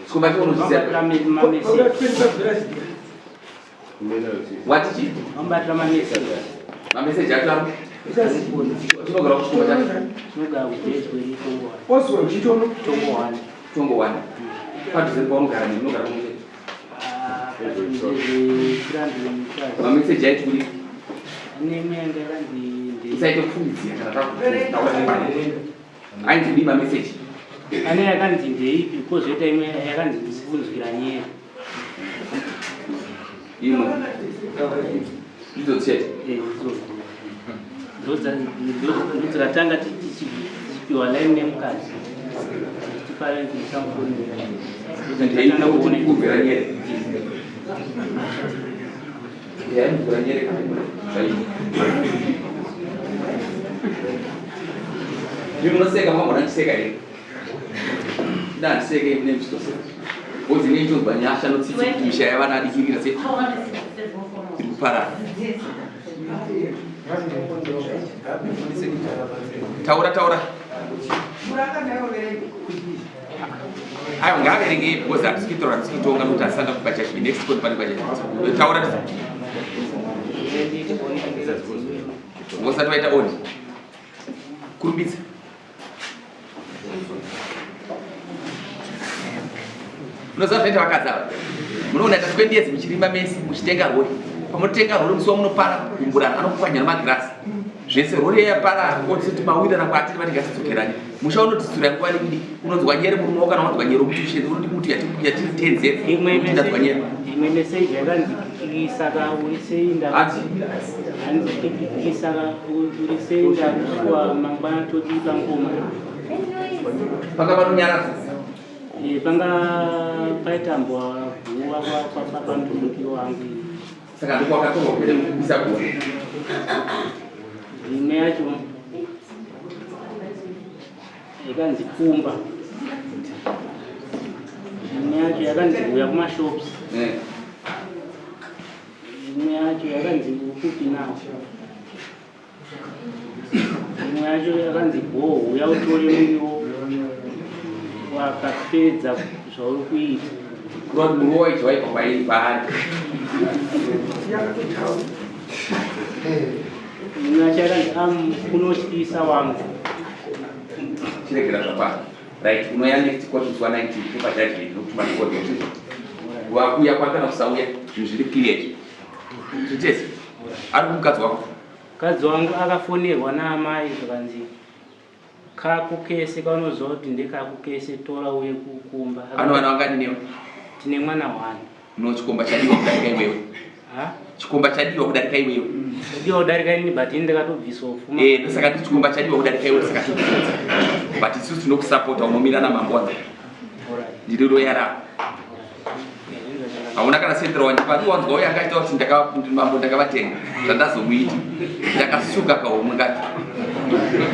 Chikomba chaunoziya wati chi mameseji acho chinogara kuchikomba chacho tongo 1 padhuze paunogara munogara mameseji aiti kuri isaite kufungidzira kana tautaura ainzi kudi mameseji ane yakanzi ndeipi kozoita imwe yakanzi chikunzwira nyere imwe idzo chete ndodzakatanga tichipiwa laini nemukadzi tipare ndeiakutikubvira nyere yaimvura nyere munoseka mwamona chiseka here ndandiseke nemsitoseka ozi neitozwa nyasha notsitsi kuti misha yavana adikirira se iri kuparara taura aiwa ngaaverenge because hatisikitora tiskitonga nokuti asanda kubachachi next kodi pane bachachi taura ngosati waita oni kurumbidza munoziva zvinoita vakadzi ava munoona tatikwendiedzi muchirima mesi muchitenga rori pamunotenga rori musi wamunopara kumburana anokupwanya nemagirasi zvese rori yapara otiti mawira nangu atiri vatingasidzokerani musha unotitsura nguva nikudi unonzwa nyere murume kana unonzwa nyere kuti ushenzi unoti kuti yatiri tenzere inonzwa nyere imwe meseji yakanzi isaka uriseinda isaka uriseinda kuswa mangwana toti pangoma panga panonyaradza panga paitambwa guwa pamudhuluki wangu saka ndokwakatorwa kupere kuisa gora imwe yacho yakanzi kumba imwe yacho yakanzi kuya kumashops imwe yacho yakanzi ukupi nawo imwe yacho yakanzi uya utore muriwo wakapedza zvauri kuita kuroti muriwo wacho waibva paari imwe yacho yakanzi unotyisa wangu chiregera zvakwa right unoya next court zuva 19 kupajudgment nokuti matikoti wakuya kwakana kusauya zvinhu zviri clear zvitese ari kumukadzi wako mukadzi wangu akafonerwa naamai zvakanzi kakukese kaunoziva kuti ndekakukese tora uye kukumba ano vana vangani newe tine mwana 1 no chikomba chadiwa kudarika iwewe chikomba chadiwa kudarika iwewe ndiwa kudarika ini but ini ndakatobvisa ufuma ndosaka ndi chikomba chadiwa kudarika iwewe saka but isusu tinokusapota unomira namambo wangu ndiri roya rako hauna kana sendera wandipari wanzwa uye akaita kuti mambo ndakavatenga zvandazomuita ndakasuka kahomwe ngati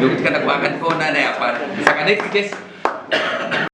nokuti kana kuaka ndikaona naye apana saka next case